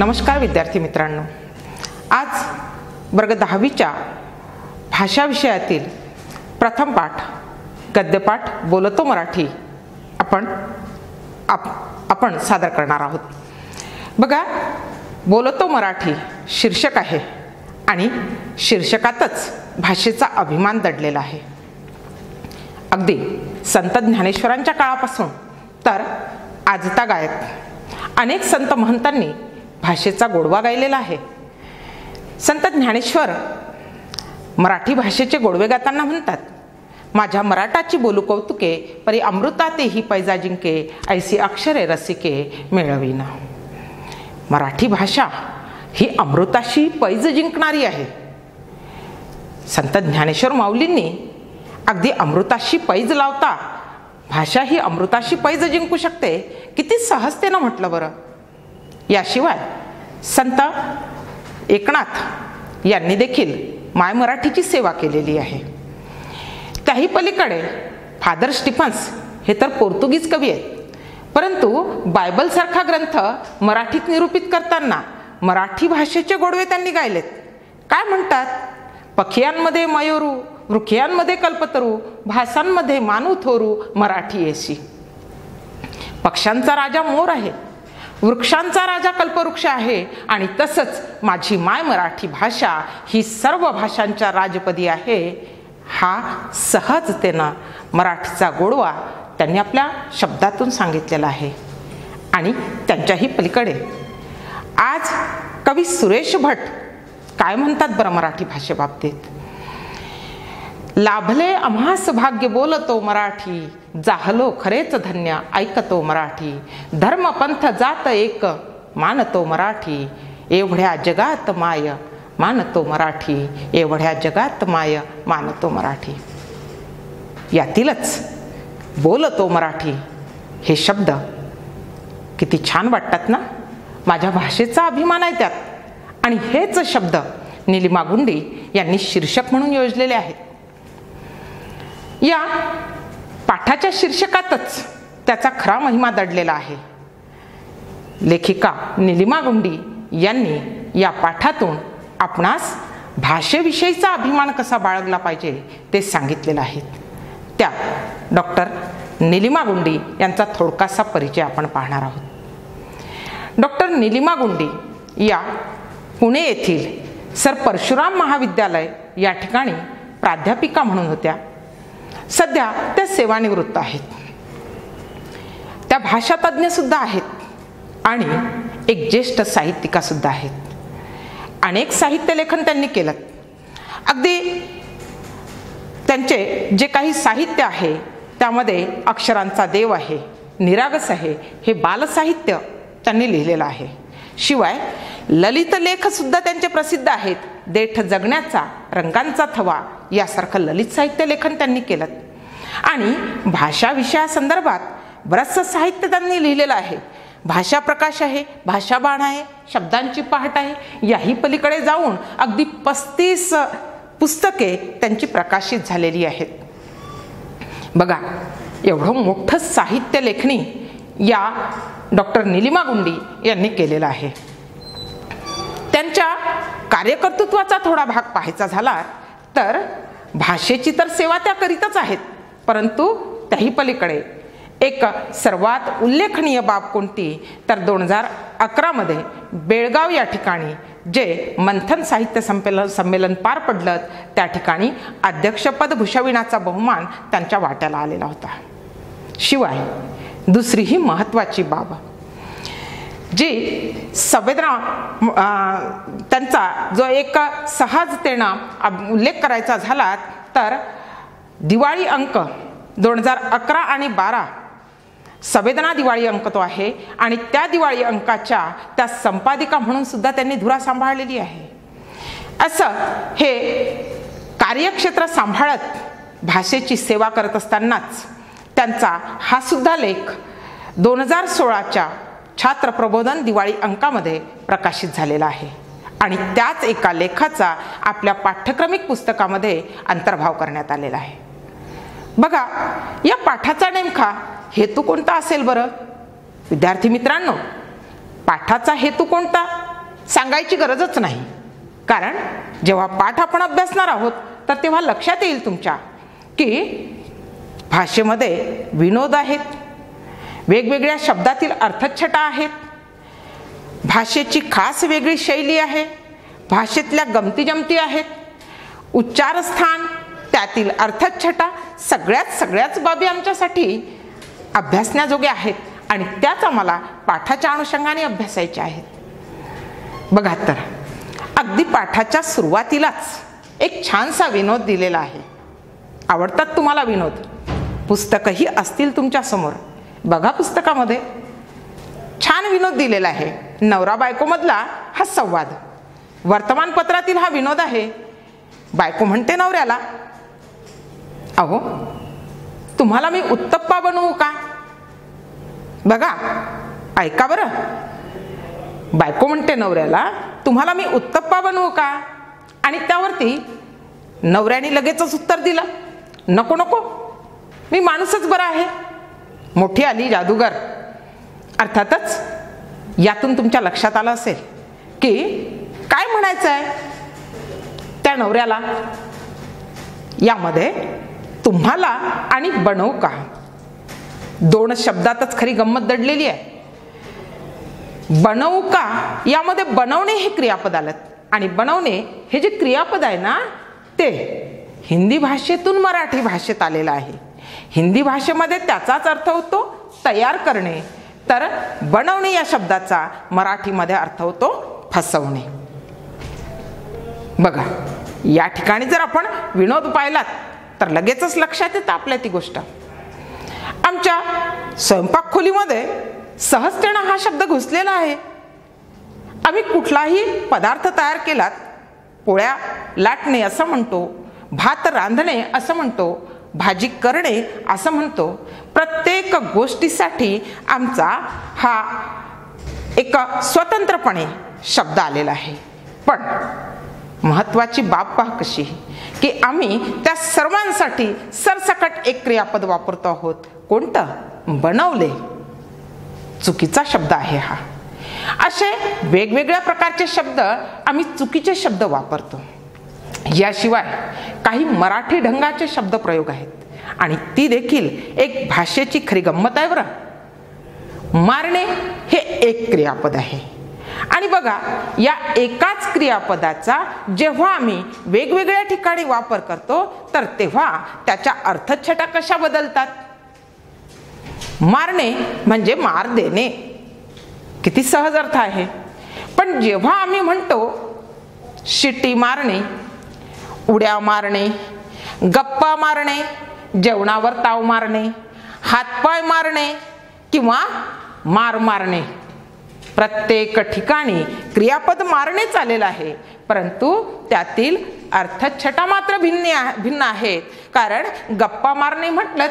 नमस्कार विद्यार्थी मित्रांनो, आज वर्ग 10वीच्या भाषा विषयातील प्रथम पाठ गद्यपाठ बोलतो मराठी आपण सादर करणार आहोत। बघा, बोलतो मराठी शीर्षक आहे आणि शीर्षकातच भाषेचा अभिमान दडलेला आहे। अगदी संत ज्ञानेश्वरांच्या काळापासून तर आजतागायत अनेक संत महंतांनी भाषेचा गोडवा गायलेला आहे। संत ज्ञानेश्वर मराठी भाषेचे गोडवे गाताना म्हणतात, माझ्या मराठाची बोलू कौतुके परी अमृतातेही पैजा जिंके ऐसी अक्षरे रसिके मिळविना। मराठी भाषा ही अमृताशी पैज जिंकणारी आहे। संत ज्ञानेश्वर माऊलींनी अगदी अमृताशी पैज लावता भाषा ही अमृताशी पैज जिंकू शकते किती सहजतेनं म्हटलं बरं। याशिवाय संत एकनाथ यांनी देखील माय मराठीची सेवा केलेली आहे। त्याही पलीकडे फादर स्टीफन्स हे तर पोर्तुगीज कवी आहेत, परंतु बायबल सारखा ग्रंथ मराठीत निरूपित करताना मराठी भाषेचे गोडवे त्यांनी गायलेत। काय म्हणतात, पखियांमध्ये मयूरू, वृखियांमध्ये कल्पतरू, भासांमध्ये मानू थोरू, मराठी येसी। पक्ष्यांचा राजा मोर आहे, वृक्षांचा राजा कल्पवृक्ष आहे आणि तसंच माझी माय मराठी भाषा ही सर्व भाषांच्या राजपदी आहे। हा सहजतेनं मराठीचा गोडवा त्यांनी आपल्या शब्दातून सांगितलेला आहे। आणि त्यांच्याही पलीकडे आज कवी सुरेश भट काय म्हणतात बरं मराठी भाषेबाबतीत, लाभले आम्हास भाग्य बोलतो मराठी, जाहलो खरेच धन्य ऐकतो मराठी, धर्म पंथ जात एक मानतो मराठी, एवढ्या जगात माय मानतो मराठी, एवढ्या जगात माय मानतो मराठी। यातीलच बोलतो मराठी हे शब्द किती छान वाटतात ना। माझ्या भाषेचा अभिमान आहे त्यात आणि हेच शब्द निलिमा गुंडी यांनी शीर्षक म्हणून योजलेले आहेत। या पाठाच्या शीर्षकातच त्याचा खरा महिमा दडलेला आहे। लेखिका निलिमा गुंडी यांनी या पाठातून आपणास भाषेविषयीचा अभिमान कसा बाळगला पाहिजे ते सांगितलेलं आहे। त्या डॉक्टर निलिमा गुंडी यांचा थोडकासा परिचय आपण पाहणार आहोत। डॉक्टर निलिमा गुंडी या पुणे येथील सर परशुराम महाविद्यालय या ठिकाणी प्राध्यापिका म्हणून होत्या। सध्या त्या सेवानिवृत्त आहेत। त्या भाषातज्ञ सुद्धा आहेत आणि एक ज्येष्ठ साहित्यिका सुद्धा आहेत। अनेक साहित्य लेखन त्यांनी केलं। अगदी त्यांचे जे काही साहित्य आहे त्यामध्ये अक्षरांचा देव आहे, निरागस आहे, हे बालसाहित्य त्यांनी लिहिलेलं आहे। शिवाय ललित लेख सुद्धा त्यांचे प्रसिद्ध आहेत। देठ जगण्याचा, रंगांचा थवा यासारखं ललित साहित्य लेखन त्यांनी केलं आणि भाषा विषयासंदर्भात बरंचसं साहित्य त्यांनी लिहिलेलं आहे। भाषा प्रकाश आहे, भाषा बाण आहे, शब्दांची पहाट आहे, याही पलीकडे जाऊन अगदी 35 पुस्तके त्यांची प्रकाशित झालेली आहेत। बघा, एवढं मोठं साहित्य लेखणी या डॉक्टर निलिमा गुंडी यांनी केलेलं आहे। त्यांच्या कार्यकर्तृत्वाचा थोडा भाग पाहायचा झाला तर भाषेची तर सेवा त्या करीतच आहेत, परंतु त्याही पलीकडे एक सर्वात उल्लेखनीय बाब कोणती तर 2011 मध्ये बेळगाव या ठिकाणी जे मंथन साहित्य संमेलन पार पडलं त्या ठिकाणी अध्यक्षपद भूषविण्याचा बहुमान त्यांच्या वाट्याला आलेला होता। शिवाय दुसरी ही महत्त्वाची बाब जी संवेदना त्यांचा जो एक सहजतेनं उल्लेख करायचा झाला तर दिवाळी अंक 2011 आणि 12 संवेदना दिवाळी अंक तो आहे आणि त्या दिवाळी अंकाच्या त्या संपादिका म्हणून सुद्धा त्यांनी धुरा सांभाळलेली आहे। असं हे कार्यक्षेत्र सांभाळत भाषेची सेवा करत असतानाच त्यांचा हा सुद्धा लेख 2016च्या छात्र प्रबोधन दिवाळी अंकामध्ये प्रकाशित झालेला आहे आणि त्याच एका लेखाचा आपल्या पाठ्यक्रमिक पुस्तकामध्ये अंतर्भाव करण्यात आलेला आहे। बघा, या पाठाचा नेमका हेतू कोणता असेल बरं विद्यार्थी मित्रांनो? पाठाचा हेतू कोणता सांगायची गरजच नाही, कारण जेव्हा पाठ आपण अभ्यासणार आहोत तर तेव्हा लक्षात येईल तुमच्या की भाषेमध्ये विनोद आहेत, वेगवेगळ्या शब्दातील अर्थछटा आहेत, भाषेची खास वेगळी शैली आहे, भाषेतल्या गमतीजमती आहेत, उच्चारस्थान, त्यातील अर्थछटा, सगळ्याच बाबी आमच्यासाठी अभ्यासण्याजोग्या आहेत आणि त्याच आम्हाला पाठाच्या अनुषंगाने अभ्यासायच्या आहेत. बघा तर अगदी पाठाच्या सुरुवातीलाच एक छानसा विनोद दिलेला आहे. आवडतात तुम्हाला विनोद? पुस्तकही असतील तुमच्या समोर. बघा पुस्तकामध्ये छान विनोद दिलेला आहे. नवरा बायकोमधला हा संवाद. वर्तमानपत्रातील हा विनोद आहे. बायको म्हणते नवऱ्याला, अहो तुम्हाला मी उत्तप्पा बनवू का? बघा ऐका बरं. बायको म्हणते नवऱ्याला, तुम्हाला मी उत्तप्पा बनवू का? आणि त्यावरती नवऱ्याने लगेचच उत्तर दिलं, नको नको, मी माणूसच बरा आहे. मोठी आली जादूगर. अर्थातच यातून तुमच्या लक्षात आलं असेल की काय म्हणायचं आहे त्या नवऱ्याला. यामध्ये तुम्हाला आणि बनवू का दोन शब्दातच खरी गंमत दडलेली आहे. बनवू का यामध्ये बनवणे हे क्रियापद आलं आणि बनवणे हे जे क्रियापद आहे ना ते हिंदी भाषेतून मराठी भाषेत आलेलं आहे. हिंदी भाषेमध्ये त्याचाच अर्थ होतो तयार करणे, तर बनवणे या शब्दाचा मराठीमध्ये अर्थ होतो फसवणे. बघा या ठिकाणी जर आपण विनोद पाहिलात तर लगेचच लक्षात येतं आपल्या ती गोष्ट. आमच्या स्वयंपाक खोलीमध्ये सहजतेने हा शब्द घुसलेला आहे. आम्ही कुठलाही पदार्थ तयार केलात, पोळ्या लाटणे असं म्हणतो, भात रांधणे असं म्हणतो, भाजी करणे असं म्हणतो. प्रत्येक गोष्टीसाठी आमचा हा एक स्वतंत्रपणे शब्द आलेला आहे. पण महत्त्वाची बाब पहा कशी की आम्ही त्या सर्वांसाठी सरसकट एक क्रियापद वापरतो आहोत. कोणतं? बनवले. चुकीचा शब्द आहे हा. असे वेगवेगळ्या प्रकारचे शब्द आम्ही चुकीचे शब्द वापरतो. याशिवाय काही मराठी ढंगाचे शब्द प्रयोग आहेत आणि ती देखील एक भाषेची खरी गंमत आहे बरं. मारणे हे एक क्रियापद आहे आणि बघा या एकाच क्रियापदाचा जेव्हा आम्ही वेगवेगळ्या ठिकाणी वापर करतो तर तेव्हा त्याच्या अर्थछटा कशा बदलतात. मारणे म्हणजे मार देणे, किती सहज अर्थ आहे. पण जेव्हा आम्ही म्हणतो शिटी मारणे, उड्या मारणे, गप्पा मारणे, जेवणावर ताव मारणे, हातपाय मारणे किंवा मार मारणे, प्रत्येक ठिकाणी क्रियापद मारणेच आलेलं आहे, परंतु त्यातील अर्थछटा मात्र भिन्न आहेत. कारण गप्पा मारणे म्हटलं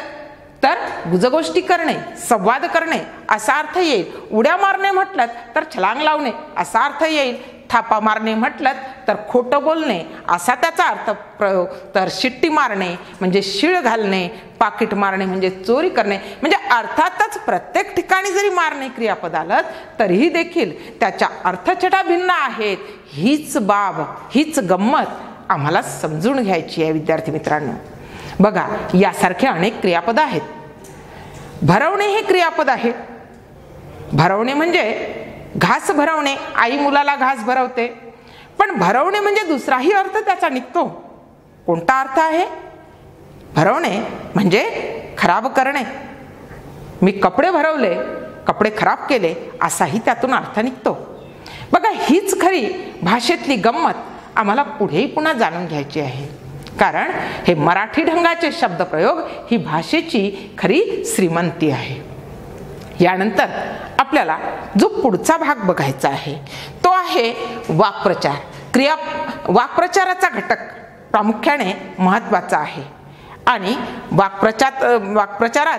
तर गुजगोष्टी करणे, संवाद करणे असा अर्थ येईल. उड्या मारणे म्हटलं तर छलांग लावणे असा अर्थ येईल. थापा मारणे म्हटलं तर खोटं बोलणे असा त्याचा अर्थ प्रयोग. तर शिट्टी मारणे म्हणजे शिळ घालणे, पाकिट मारणे म्हणजे चोरी करणे. म्हणजे अर्थातच प्रत्येक ठिकाणी जरी मारणे क्रियापद आलं तरीही देखील त्याच्या अर्थछटा भिन्न आहेत. हीच बाब, हीच गंमत आम्हाला समजून घ्यायची आहे विद्यार्थी मित्रांनो. बघा यासारखे अनेक क्रियापद आहेत. भरवणे हे क्रियापद आहे. भरवणे म्हणजे घास भरवणे, आई मुलाला घास भरवते. पण भरवणे म्हणजे दुसराही अर्थ त्याचा निघतो. कोणता अर्थ आहे? भरवणे म्हणजे खराब करणे. मी कपडे भरवले, कपडे खराब केले असाही त्यातून अर्थ निघतो. बघा हीच खरी भाषेतली गंमत आम्हाला पुढेही पुन्हा जाणून घ्यायची आहे. कारण हे मराठी ढंगाचे शब्दप्रयोग ही भाषेची खरी श्रीमंती आहे. यानंतर आपल्याला जो पुढचा भाग बघायचा आहे तो आहे वाक्प्रचार. वाक्प्रचाराचा घटक प्रामुख्याने महत्त्वाचा आहे आणि वाक्प्रचारात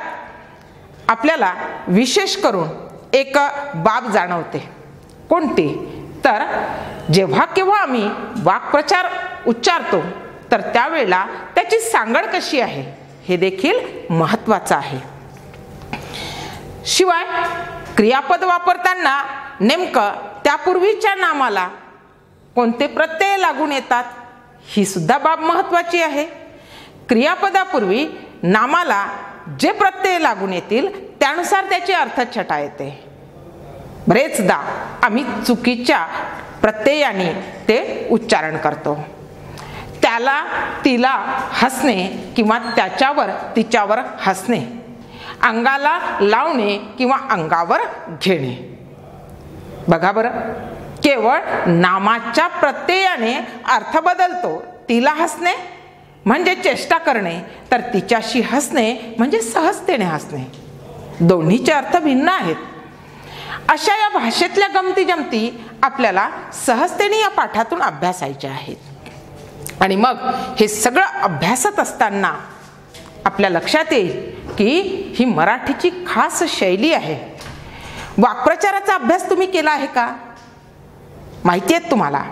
आपल्याला विशेष करून एक बाब जाणवते. कोणती? तर जेव्हा केव्हा आम्ही वाक्प्रचार उच्चारतो तर त्यावेळेला त्याची सांगड कशी आहे हे देखील महत्त्वाचं आहे. शिवाय क्रियापद वापरताना नेमकं त्यापूर्वीच्या नामाला कोणते प्रत्यय लागून येतात ही सुद्धा बाब महत्त्वाची आहे. क्रियापदापूर्वी नामाला जे प्रत्यय लागून येतील त्यानुसार त्याची अर्थछटा येते. बरेचदा आम्ही चुकीच्या प्रत्ययाने ते उच्चारण करतो. त्याला तिला हसणे किंवा त्याच्यावर तिच्यावर हसणे, अंगाला लावणे किंवा अंगावर घेणे. बघा बरं, केवळ नामाच्या प्रत्ययाने अर्थ बदलतो. तिला हसणे म्हणजे चेष्टा करणे, तर तिच्याशी हसणे म्हणजे सहजतेने हसणे. दोन्हीचे अर्थ भिन्न आहेत. अशा या भाषेतल्या गमती जमती आपल्याला सहजतेने या पाठातून अभ्यासायच्या आहेत. आणि मग हे सगळं अभ्यासत असताना आपल्या लक्षात येईल की ही मराठीची खास शैली आहे. वाक्प्रचाराचा अभ्यास तुम्ही केला आहे का? माहिती आहेत तुम्हाला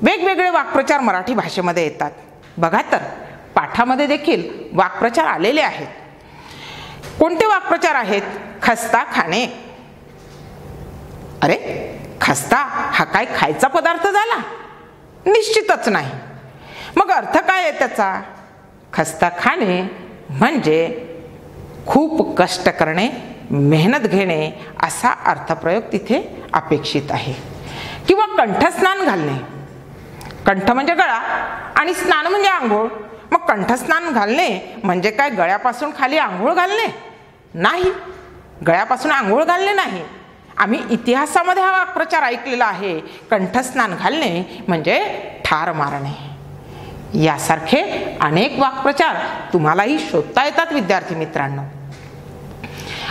वेगवेगळे वाक्प्रचार मराठी भाषेमध्ये येतात. बघा तर पाठामध्ये देखील वाक्प्रचार आलेले आहेत. कोणते वाक्प्रचार आहेत? खस्ता खाणे. अरे खस्ता हा काय खायचा पदार्थ झाला? निश्चितच नाही. मग अर्थ काय आहे त्याचा? खस्ता खाणे म्हणजे खूप कष्ट करणे, मेहनत घेणे असा अर्थप्रयोग तिथे अपेक्षित आहे. किंवा कंठस्नान घालणे. कंठ म्हणजे गळा आणि स्नान म्हणजे आंघोळ. मग कंठस्नान घालणे म्हणजे काय गळ्यापासून खाली आंघोळ घालणे? नाही, गळ्यापासून आंघोळ घालणे नाही. आम्ही इतिहासामध्ये हा वाक्प्रचार ऐकलेला आहे. कंठस्नान घालणे म्हणजे ठार मारणे. यासारखे अनेक वाक्प्रचार तुम्हालाही शोधता येतात विद्यार्थी मित्रांनो.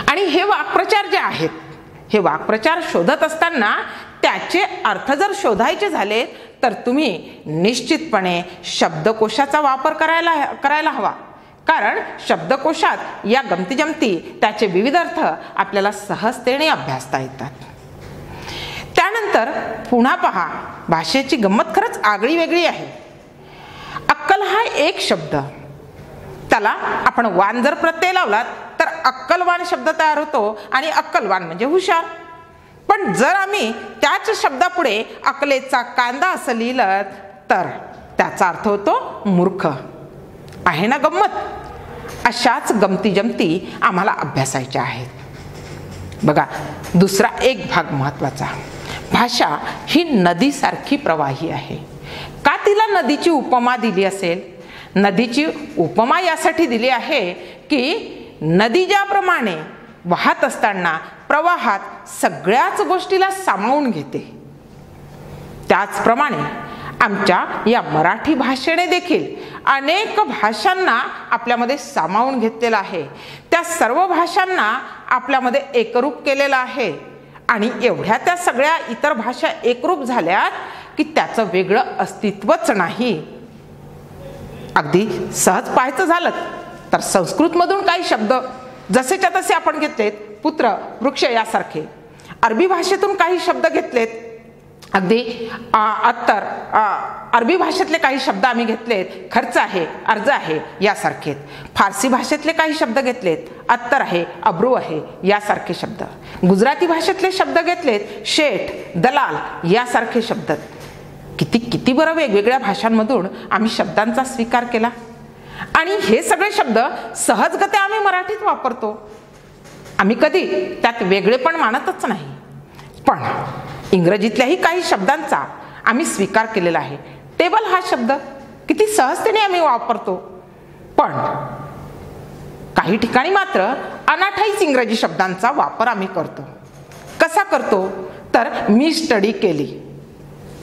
आणि हे वाक्प्रचार जे आहेत, हे वाक्प्रचार शोधत असताना त्याचे अर्थ जर शोधायचे झाले तर तुम्ही निश्चितपणे शब्दकोशाचा वापर करायला हवा. कारण शब्दकोशात या गमती जमती त्याचे विविध अर्थ आपल्याला सहजतेने अभ्यासता येतात. त्यानंतर पुन्हा पहा, भाषेची गंमत खरंच आगळी वेगळी आहे. अक्कल हा एक शब्द, त्याला आपण वान जर प्रत्यय लावलात तर अक्कलवान शब्द तयार होतो आणि अक्कलवान म्हणजे हुशार. पण जर आम्ही त्याच शब्दापुढे अकलेचा कांदा असं लिहिलं तर त्याचा अर्थ होतो मूर्ख. आहे ना गंमत? अशाच गमती जमती आम्हाला अभ्यासायच्या आहेत. बघा दुसरा एक भाग महत्त्वाचा, भाषा ही नदीसारखी प्रवाही आहे. का तिला नदीची उपमा दिली असेल? नदीची उपमा यासाठी दिली आहे की नदी ज्याप्रमाणे वाहत असताना प्रवाहात सगळ्याच गोष्टीला सामावून घेते, त्याचप्रमाणे आमच्या या मराठी भाषेने देखील अनेक भाषांना आपल्यामध्ये सामावून घेतलेलं आहे. त्या सर्व भाषांना आपल्यामध्ये एकरूप केलेलं आहे. आणि एवढ्या त्या सगळ्या इतर भाषा एकरूप झाल्यात की त्याचं वेगळं अस्तित्वच नाही. अगदी सहज पाहायचं झालं तर संस्कृतमधून काही शब्द जसेच्या तसे आपण घेतलेत, पुत्र वृक्ष यासारखे. अरबी भाषेतून काही शब्द घेतलेत, अगदी अत्तर, अरबी भाषेतले काही शब्द आम्ही घेतलेत, खर्च आहे, अर्ज आहे यासारखे. फारसी भाषेतले काही शब्द घेतलेत, अत्तर आहे, अब्रू आहे यासारखे शब्द. गुजराती भाषेतले शब्द घेतलेत, शेठ, दलाल यासारखे शब्द. किती किती बरं वेगवेगळ्या भाषांमधून आम्ही शब्दांचा स्वीकार केला आणि हे सगळे शब्द सहजगत्या आम्ही मराठीत वापरतो. आम्ही कधी त्यात वेगळेपण मानतच नाही. पण इंग्रजीतल्याही काही शब्दांचा आम्ही स्वीकार केलेला आहे. टेबल हा शब्द किती सहजतेने आम्ही वापरतो. पण काही ठिकाणी मात्र अनाठाईच इंग्रजी शब्दांचा वापर आम्ही करतो. कसा करतो? तर मी स्टडी केली,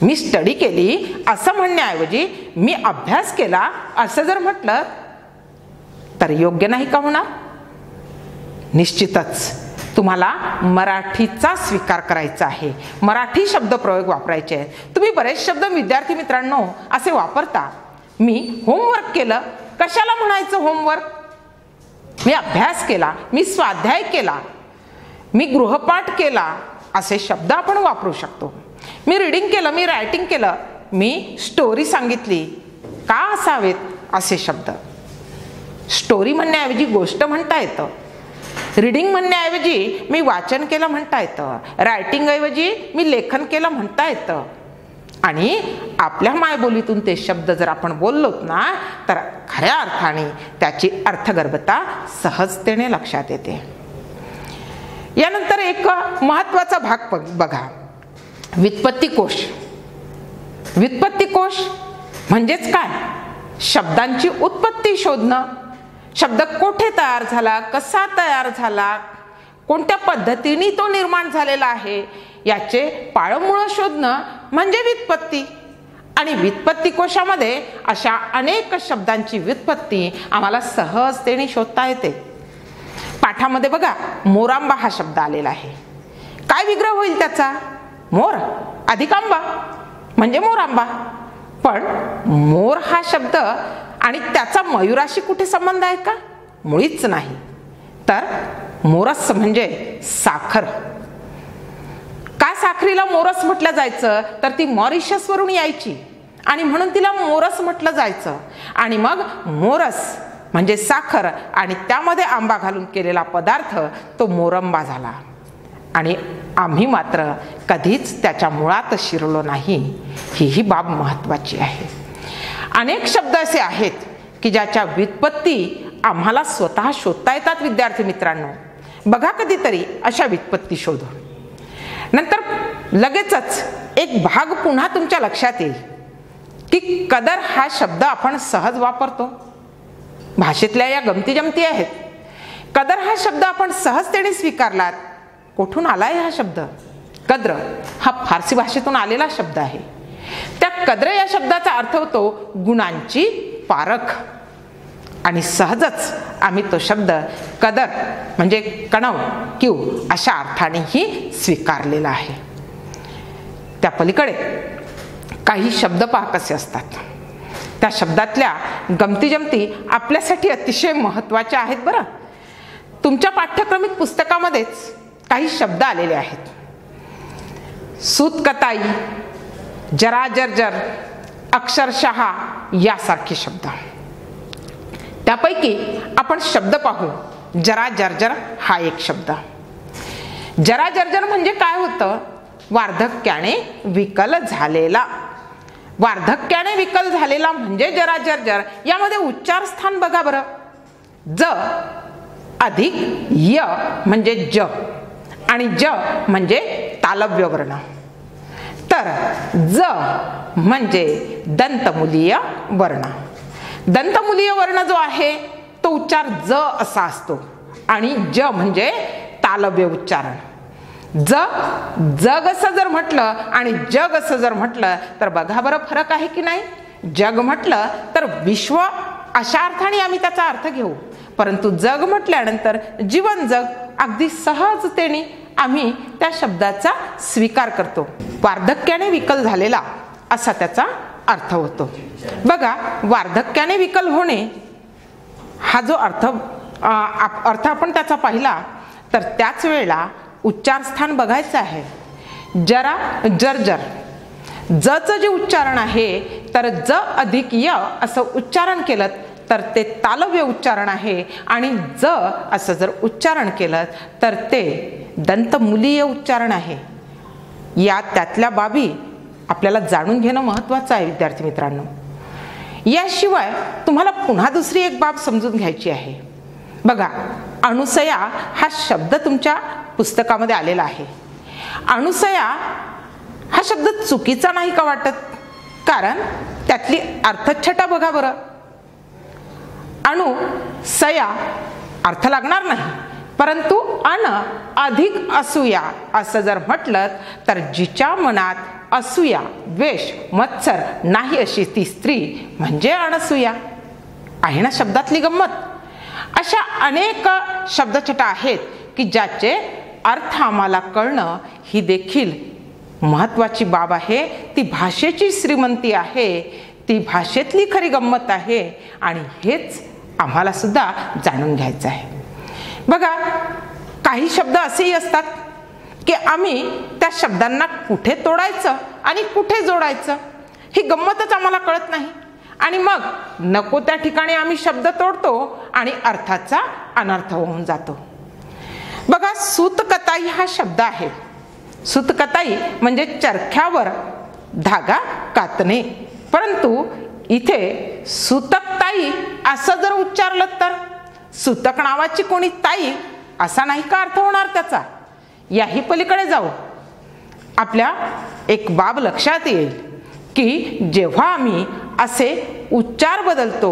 मी स्टडी केली असं म्हणण्याऐवजी मी अभ्यास केला असं जर म्हटलं तर योग्य नाही का होणार? निश्चितच तुम्हाला मराठीचा स्वीकार करायचा आहे, मराठी शब्दप्रयोग वापरायचे आहेत. तुम्ही बरेच शब्द विद्यार्थी मित्रांनो असे वापरता. मी होमवर्क केलं, कशाला म्हणायचं होमवर्क? मी अभ्यास केला, मी स्वाध्याय केला, मी गृहपाठ केला असे शब्द आपण वापरू शकतो. मी रीडिंग केलं, मी रायटिंग केलं, मी स्टोरी सांगितली, का असावेत असे शब्द. स्टोरी म्हणण्याऐवजी गोष्ट म्हणता येतं. रीडिंग म्हणण्याऐवजी मी वाचन केलं म्हणता येतं, रायटिंग ऐवजी मी लेखन केलं म्हणता येतं. आणि आपल्या मायबोलीतून ते शब्द जर आपण बोललोत ना तर खऱ्या अर्थाने त्याची अर्थगर्भता सहजतेने लक्षात येते. यानंतर एक महत्त्वाचा भाग बघा, व्युत्पत्ती कोश. व्युत्पत्ती कोश म्हणजेच काय? शब्दांची उत्पत्ती शोधणं. शब्द कोठे तयार झाला, कसा तयार झाला, कोणत्या पद्धतीने तो निर्माण झालेला आहे याचे पाळंमुळं शोधणं म्हणजे व्युत्पत्ती. आणि व्युत्पत्ती कोशामध्ये अशा अनेक शब्दांची व्युत्पत्ती आम्हाला सहजतेने शोधता येते. पाठामध्ये बघा, मोरांबा हा शब्द आलेला आहे. काय विग्रह होईल त्याचा? मोर अधिक आंबा म्हणजे मोरांबा. पण मोर हा शब्द आणि त्याचा मयुराशी कुठे संबंध आहे का? मुळीच नाही. तर मोरस म्हणजे साखर. का साखरीला मोरस म्हटलं जायचं? तर ती मॉरिशस वरून यायची आणि म्हणून तिला मोरस म्हटलं जायचं. आणि मग मोरस म्हणजे साखर आणि त्यामध्ये आंबा घालून केलेला पदार्थ तो मोरंबा झाला. आणि आम्ही मात्र कधीच त्याच्या मुळात शिरलो नाही, ही बाब महत्त्वाची आहे. अनेक शब्द असे आहेत की ज्याच्या व्युत्पत्ती आम्हाला स्वतः शोधता येतात. विद्यार्थी मित्रांनो, बघा कधीतरी अशा व्युत्पत्ती शोधून. नंतर लगेचच एक भाग पुन्हा तुमच्या लक्षात येईल की कदर हा शब्द आपण सहज वापरतो. भाषेतल्या या गमती जमती आहेत. कदर हा शब्द आपण सहजतेने स्वीकारलात. कुठून आलाय हा शब्द? कद्र हा फारसी भाषेतून आलेला शब्द आहे. त्या कद्र या शब्दाचा अर्थ होतो गुणांची पारख. आणि सहजच आम्ही तो शब्द कदर म्हणजे कणव किव अशा अर्थानेही स्वीकारलेला आहे. त्या पलीकडे काही शब्द पहा कसे असतात. त्या शब्दातल्या गमती जमती आपल्यासाठी अतिशय महत्त्वाच्या आहेत. बरं, तुमच्या पाठ्यक्रमिक पुस्तकामध्येच काही शब्द आलेले आहेत. सूतकताई, जरा जर्जर, अक्षरशः यासारखे शब्द. त्यापैकी आपण शब्द पाहू. जरा जर्जर हा एक शब्द. जरा जर्जर म्हणजे काय होतं? वार्धक्याने विकल झालेला. वार्धक्याने विकल झालेला म्हणजे जरा जर्जर. यामध्ये उच्चार स्थान बघा बरं. ज अधिक य म्हणजे ज आणि ज म्हणजे तालव्य वर्ण. तर ज म्हणजे दंतमुलीय वर्ण. दंतमुलीय वर्ण जो आहे तो उच्चार ज असा असतो आणि ज म्हणजे तालव्य उच्चारण. जग असं जर म्हटलं आणि जग असं जर म्हटलं तर बघा बरं फरक आहे की नाही. जग म्हटलं तर विश्व अशा अर्थाने आम्ही त्याचा अर्थ घेऊ, परंतु जग म्हटल्यानंतर जीवन जग अगदी सहजतेने आम्ही त्या शब्दाचा स्वीकार करतो. वार्धक्याने विकल झालेला असा त्याचा अर्थ होतो. बघा, वार्धक्याने विकल होणे हा जो अर्थ आपण त्याचा पाहिला तर त्याच वेळेला उच्चार स्थान बघायचं आहे. जरा जर्जर, जचं जे उच्चारण आहे तर ज अधिक य असं उच्चारण केलं तर ते तालव्य उच्चारण आहे आणि ज असं जर उच्चारण केलं तर ते दंतमुलीय उच्चारण आहे. या त्यातल्या बाबी आपल्याला जाणून घेणं महत्त्वाचं आहे विद्यार्थी मित्रांनो. याशिवाय तुम्हाला पुन्हा दुसरी एक बाब समजून घ्यायची आहे. बघा, अनुसया हा शब्द तुमच्या पुस्तकामध्ये आलेला आहे. अनुसया हा शब्द चुकीचा नाही का वाटत? कारण त्यातली अर्थछटा बघा बरं. अनुसया अर्थ लागणार नाही, परंतु अन अधिक असूया असं जर म्हटलं तर जिच्या मनात असूया, द्वेष, मत्सर नाही अशी ती स्त्री म्हणजे अनसूया. आहे ना शब्दातली गंमत. अशा अनेक शब्दछटा आहेत की ज्याचे अर्थ आम्हाला कळणं ही देखील महत्त्वाची बाब आहे. ती भाषेची श्रीमंती आहे, ती भाषेतली खरी गंमत आहे आणि हेच आम्हाला सुद्धा जाणून घ्यायचं आहे. बघा, काही शब्द असेही असतात की आम्ही त्या शब्दांना कुठे तोडायचं आणि कुठे जोडायचं ही गंमतच आम्हाला कळत नाही आणि मग नको त्या ठिकाणी आम्ही शब्द तोडतो आणि अर्थाचा अनर्थ होऊन जातो. बघा, सूतकताई हा शब्द आहे. सूतकताई म्हणजे चरख्यावर धागा कातणे. परंतु इथे सूतकताई असं जर उच्चारलं तर सूतक नावाची कोणी ताई असा नाही का अर्थ होणार त्याचा. याही पलीकडे जाऊ आपल्या एक बाब लक्षात येईल की जेव्हा आम्ही असे उच्चार बदलतो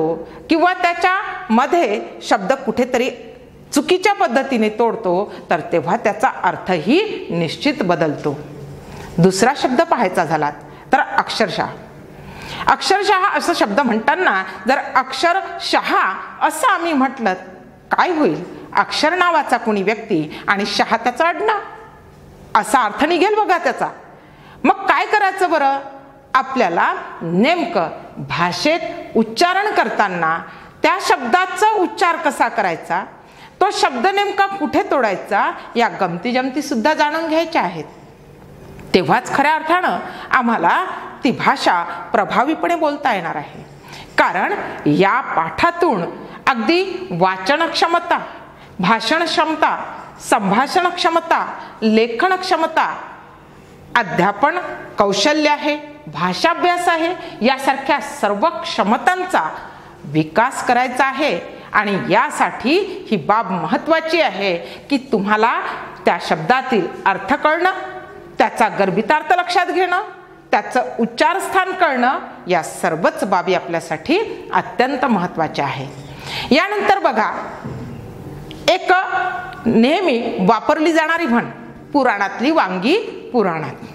किंवा त्याच्यामध्ये शब्द कुठेतरी चुकीच्या पद्धतीने तोडतो तर तेव्हा त्याचा अर्थही निश्चित बदलतो. दुसरा शब्द पाहायचा झाला तर अक्षरशः. अक्षरशः असा शब्द म्हणताना जर अक्षरशः असं आम्ही म्हटलं काय होईल. अक्षर नावाचा कोणी व्यक्ती आणि शहा त्याचा आडनाव असा अर्थ निघेल बघा त्याचा. मग काय करायचं बरं. आपल्याला नेमकं भाषेत उच्चारण करताना त्या शब्दाचा उच्चार कसा करायचा, तो शब्द नेमका कुठे तोडायचा, या गमती जमती सुद्धा जाणून घ्यायच्या आहेत. तेव्हाच खऱ्या अर्थानं आम्हाला ती भाषा प्रभावीपणे बोलता येणार आहे. कारण या पाठातून अगदी वाचन क्षमता, भाषण क्षमता, संभाषण क्षमता, लेखन क्षमता, अध्यापन कौशल्य आहे, भाषाभ्यास आहे, यासारख्या सर्व क्षमतांचा विकास करायचा आहे. आणि यासाठी ही बाब महत्त्वाची आहे की तुम्हाला त्या शब्दातील अर्थ कळणं, त्याचा गर्भितार्थ लक्षात घेणं, त्याचं उच्चारस्थान कळणं, या सर्वच बाबी आपल्यासाठी अत्यंत महत्त्वाच्या आहेत. यानंतर बघा, एक नेहमी वापरली जाणारी म्हण, पुराणातली वांगी पुराणात.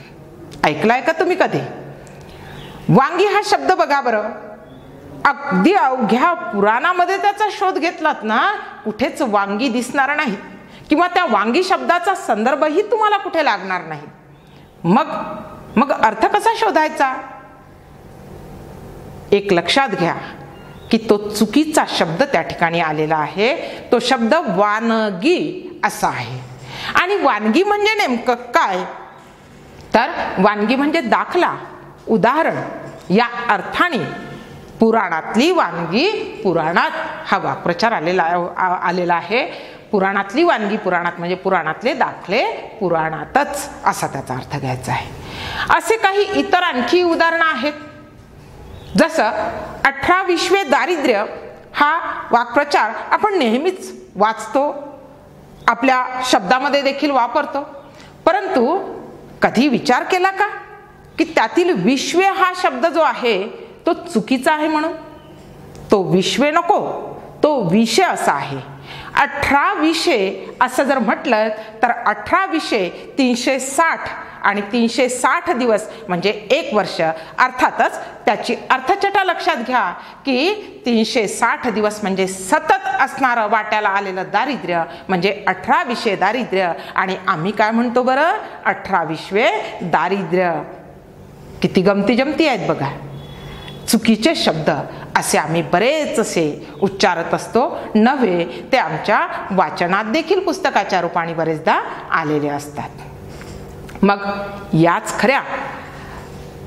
ऐकलाय का तुम्ही कधी. वांगी हा शब्द बघा बरं, अगदी अवघ्या पुराणामध्ये त्याचा शोध घेतलात ना कुठेच वांगी दिसणार नाही किंवा त्या वांगी शब्दाचा संदर्भही तुम्हाला कुठे लागणार नाही. मग अर्थ कसा शोधायचा. एक लक्षात घ्या की तो चुकीचा शब्द त्या ठिकाणी आलेला आहे. तो शब्द वानगी असा आहे. आणि वानगी म्हणजे नेमकं काय तर वानगी म्हणजे दाखला, उदाहरण, या अर्थाने पुराणातली वानगी पुराणात हा वाक्प्रचार आलेला आहे. पुराणातली वानगी पुराणात म्हणजे पुराणातले दाखले पुराणातच असा त्याचा अर्थ घ्यायचा आहे. असे काही इतर आणखी उदाहरणं आहेत. जसं 18-20 दारिद्र्य हा वाक्प्रचार आपण नेहमीच वाचतो, आपल्या शब्दामध्ये देखील वापरतो. परंतु कधी विचार केला का की त्यातील 20 हा शब्द जो आहे तो चुकीचा आहे म्हणून. तो 20 नको, तो विषय असा आहे. 18-20 असं जर म्हटलं तर 18-20 360 आणि 360 दिवस म्हणजे 1 वर्ष. अर्थातच त्याची अर्थछटा लक्षात घ्या की 360 दिवस म्हणजे सतत असणारं वाट्याला आलेलं दारिद्र्य म्हणजे 18-20 दारिद्र्य. आणि आम्ही काय म्हणतो बरं, 18-20 दारिद्र्य. किती गमती जमती आहेत बघा. चुकीचे शब्द असे आम्ही बरेचसे उच्चारत असतो, नव्हे ते आमच्या वाचनात देखील पुस्तकाच्या रूपाने बरेचदा आलेले असतात. मग याच खऱ्या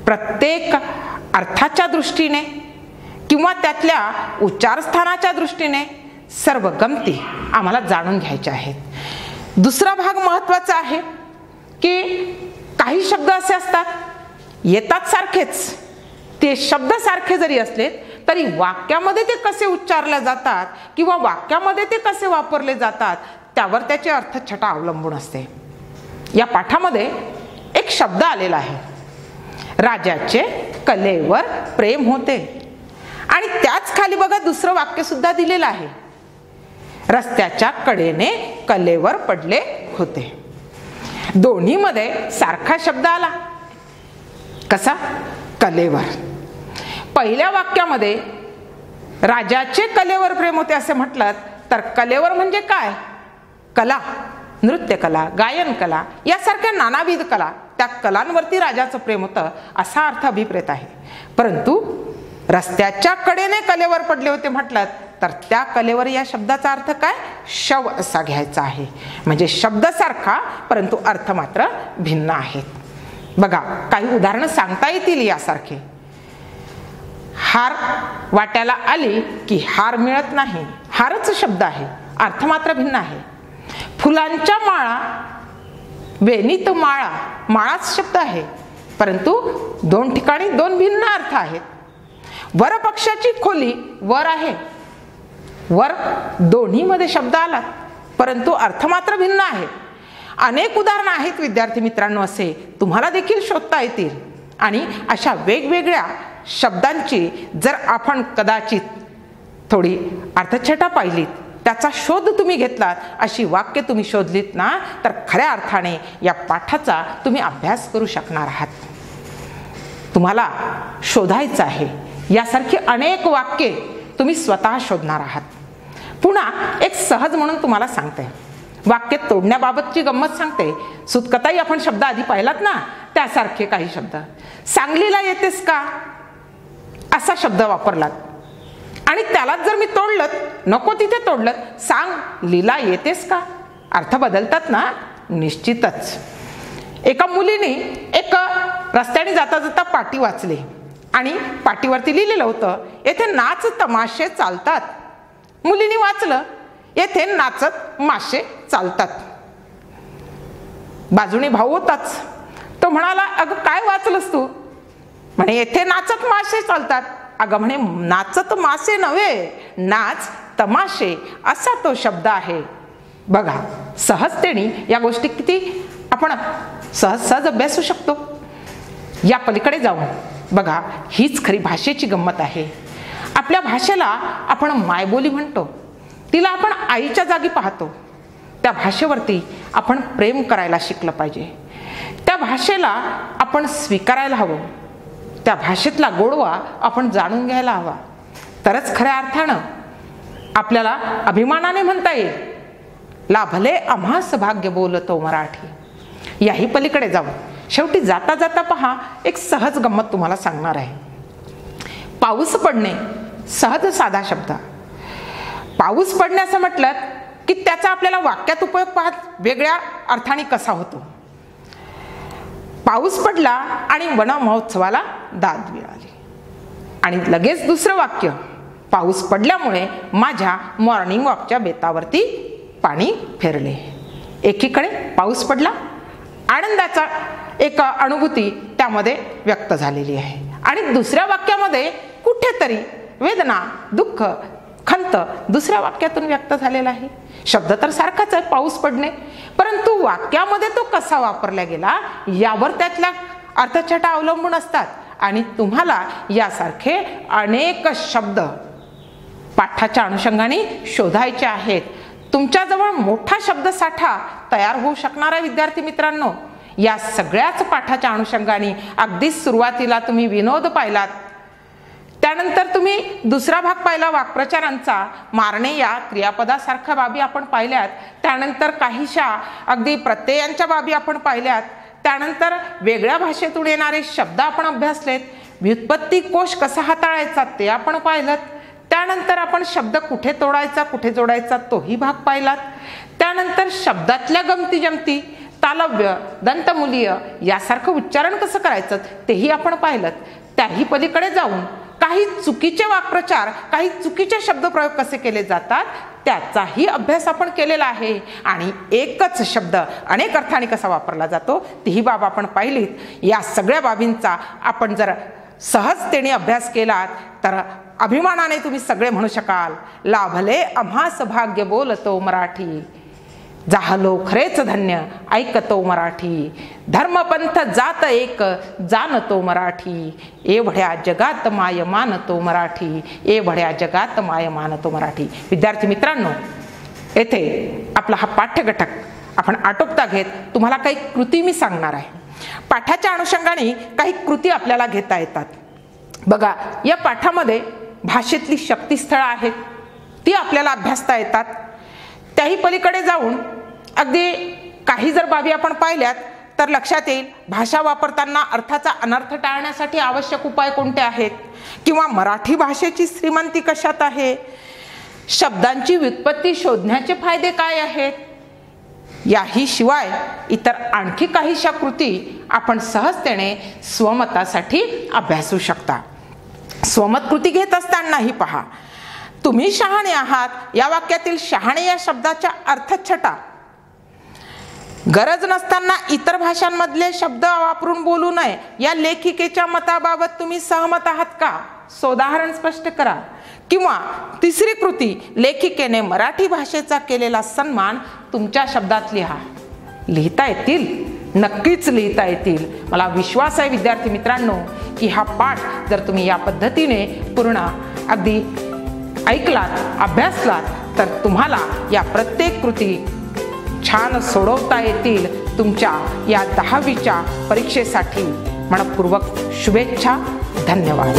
प्रत्येक अर्थाच्या दृष्टीने किंवा त्यातल्या उच्चारस्थानाच्या दृष्टीने सर्व गमती आम्हाला जाणून घ्यायच्या आहेत. दुसरा भाग महत्त्वाचा आहे की काही शब्द असे असतात येतात सारखेच, ते शब्द सारखे जरी असले तरी वाक्यामध्ये ते कसे उच्चारले जातात किंवा वाक्यामध्ये ते कसे वापरले जातात त्यावर त्याची अर्थछटा अवलंबून असते. या पाठामध्ये एक शब्द आलेला आहे, राजाचे कलेवर प्रेम होते. आणि त्याच खाली बघा दुसरं वाक्य सुद्धा दिलेलं आहे, रस्त्याच्या कडेने कलेवर पडले होते. दोन्हीमध्ये सारखा शब्द आला. कसा, कलेवर. पहिल्या वाक्यामध्ये राजाचे कलेवर प्रेम होते असे म्हटलं तर कलेवर म्हणजे काय, कला, नृत्य कला, गायन कला यासारख्या नानाविध कला, त्या कलांवरती राजाचं प्रेम होतं असा अर्थ अभिप्रेत आहे. परंतु रस्त्याच्या कडेने कलेवर पडले होते म्हटलं तर त्या कलेवर या शब्दाचा अर्थ काय, शव असा घ्यायचा आहे. म्हणजे शब्द सारखा परंतु अर्थ मात्र भिन्न आहेत. बघा काही उदाहरणं सांगता येतील यासारखे. हार वाट्याला आली की हार मिळत नाही, हारच शब्द आहे, अर्थ मात्र भिन्न आहे. फुलांच्या माळा, वेणीत माळा, माळाच शब्द आहे, परंतु दोन ठिकाणी दोन भिन्न अर्थ आहेत. वर पक्षाची खोली वर आहे, वर दोन्हीमध्ये शब्द आला, परंतु अर्थ मात्र भिन्न आहे. अनेक उदाहरणं आहेत विद्यार्थी मित्रांनो, असे तुम्हाला देखील शोधता येतील. आणि अशा वेगवेगळ्या शब्दांची जर आपण कदाचित थोडी अर्थछटा पाहिलीत, त्याचा शोध तुम्ही घेतलात, अशी वाक्य तुम्ही शोधलीत ना, तर खऱ्या अर्थाने या पाठाचा तुम्ही अभ्यास करू शकणार आहात. तुम्हाला शोधायचं आहे यासारखी अनेक वाक्ये तुम्ही स्वतः शोधणार आहात. पुन्हा एक सहज म्हणून तुम्हाला सांगते, वाक्य तोडण्याबाबतची गंमत सांगते. सुतकताई आपण शब्द आधी पाहिलात ना, त्यासारखे काही शब्द. सांगलीला येतेस का असा शब्द वापरलात, आणि त्यालाच जर मी तोडलं, नको तिथे तोडलं, सांग लीला येतेस का, अर्थ बदलतात ना. निश्चितच एका मुलीने एक रस्त्याने जाता जाता पाटी वाचली आणि पाटीवरती लिहिलेलं होतं, येथे नाच तमाशे चालतात. मुलीने वाचलं, येथे नाचत मासे चालतात. बाजूने भाऊ होताच, तो म्हणाला, अगं काय वाचलंस तू? म्हणे येथे नाचत मासे चालतात. अगं म्हणे नाचत मासे नव्हे, नाच तमाशे असा तो शब्द आहे. बघा सहजतेने या गोष्टी किती आपण सहज सहज अभ्यासू शकतो. या पलीकडे जाऊन बघा, हीच खरी भाषेची गंमत आहे. आपल्या भाषेला आपण मायबोली म्हणतो, तिला आपण आईच्या जागी पाहतो. त्या भाषेवरती आपण प्रेम करायला शिकलं पाहिजे. त्या भाषेला आपण स्वीकारायला हवं. त्या भाषेतला गोडवा आपण जाणून घ्यायला हवा, तरच खऱ्या अर्थानं आपल्याला अभिमानाने म्हणता येईल, लाभले आम्हास भाग्य बोलतो मराठी. याही पलीकडे जाऊ शेवटी जाता जाता पहा, एक सहज गंमत तुम्हाला सांगणार आहे. पाऊस पडणे सहज साधा शब्द. पाऊस पडणे असं म्हटलं की त्याचा आपल्याला वाक्यात उपयोग पाहत वेगळ्या अर्थाने कसा होतो. पाऊस पडला आणि वन महोत्सवाला दाद मिळाली. आणि लगेच दुसरं वाक्य, पाऊस पडल्यामुळे माझ्या मॉर्निंग वॉकच्या बेतावरती पाणी फिरले. एकीकडे पाऊस पडला, आनंदाचा एक अनुभूती त्यामध्ये व्यक्त झालेली आहे, आणि दुसऱ्या वाक्यामध्ये कुठेतरी वेदना, दुःख, खंत दुसऱ्या वाक्यातून व्यक्त झालेला आहे. शब्द तर सारखाच आहे, पाऊस पडणे, परंतु वाक्यामध्ये तो कसा वापरला गेला यावर त्यातल्या अर्थछटा अवलंबून असतात. आणि तुम्हाला यासारखे अनेक शब्द पाठाच्या अनुषंगाने शोधायचे आहेत. तुमच्याजवळ मोठा शब्दसाठा तयार होऊ शकणार आहे विद्यार्थी मित्रांनो. या सगळ्याच पाठाच्या अनुषंगाने अगदी सुरुवातीला तुम्ही विनोद पाहिलात, त्यानंतर तुम्ही दुसरा भाग पाहिला वाक्प्रचारांचा, मारणे या क्रियापदासारख्या बाबी आपण पाहिल्यात, त्यानंतर काहीशा अगदी प्रत्ययांच्या बाबी आपण पाहिल्यात, त्यानंतर वेगळ्या भाषेतून येणारे शब्द आपण अभ्यासलेत, व्युत्पत्ती कोश कसा हाताळायचा ते आपण पाहिलं, त्यानंतर आपण शब्द कुठे तोडायचा कुठे जोडायचा तोही भाग पाहिलात, त्यानंतर शब्दातल्या गमती जमती, तालव्य, दंतमुलीय यासारखं उच्चारण कसं करायचं तेही आपण पाहिलं. त्याही पलीकडे जाऊन काही चुकीचे वाक्प्रचार, काही चुकीचे शब्दप्रयोग कसे केले जातात त्याचाही अभ्यास आपण केलेला आहे. आणि एकच शब्द अनेक अर्थाने कसा वापरला जातो तीही बाब आपण पाहिलीत. या सगळ्या बाबींचा आपण जर सहजतेने अभ्यास केलात तर अभिमानाने तुम्ही सगळे म्हणू शकाल, लाभले आम्हास भाग्य बोलतो मराठी, झालो खरेच धन्य ऐकतो मराठी, धर्मपंथ जात एक जाणतो मराठी, एवढ्या जगात माय मानतो मराठी, एवढ्या जगात माय मानतो मराठी. विद्यार्थी मित्रांनो, येथे आपला हा पाठ्यघटक आपण आटोपता घेत तुम्हाला काही कृती मी सांगणार आहे. पाठाच्या अनुषंगाने काही कृती आपल्याला घेता येतात. बघा, या पाठामध्ये भाषेतली शक्तिस्थळं आहेत, ती आपल्याला अभ्यासता येतात. त्याही पलीकडे जाऊन अगदी काही जर बाबी आपण पाहिल्यात तर लक्षात येईल भाषा वापरताना अर्थाचा अनर्थ टाळण्यासाठी आवश्यक उपाय कोणते आहेत, किंवा मराठी भाषेची श्रीमंती कशात आहे, शब्दांची व्युत्पत्ती शोधण्याचे फायदे काय आहेत. याही शिवाय इतर आणखी काहीशा कृती आपण सहजतेने स्वमतासाठी अभ्यासू शकता. स्वमत कृती घेत असतानाही पहा, तुम्ही शहाणे आहात या वाक्यातील शहाणे या शब्दाच्या अर्थछटा गरज नसताना इतर भाषांमधले शब्द वापरून बोलू नये या लेखिकेच्या मताबाबत तुम्ही सहमत आहात का? सोदाहरण स्पष्ट करा. किंवा तिसरी कृती, लेखिकेने मराठी भाषेचा केलेला सन्मान तुमच्या शब्दात लिहा. लिहिता येतील? नक्कीच लिहिता येतील. मला विश्वास आहे विद्यार्थी मित्रांनो की हा पाठ जर तुम्ही या पद्धतीने पूर्ण अगदी ऐकलात, अभ्यासलात तर तुम्हाला या प्रत्येक कृती छान सोडवता येतील. तुमच्या या 10वीच्या परीक्षेसाठी मनपूर्वक शुभेच्छा. धन्यवाद.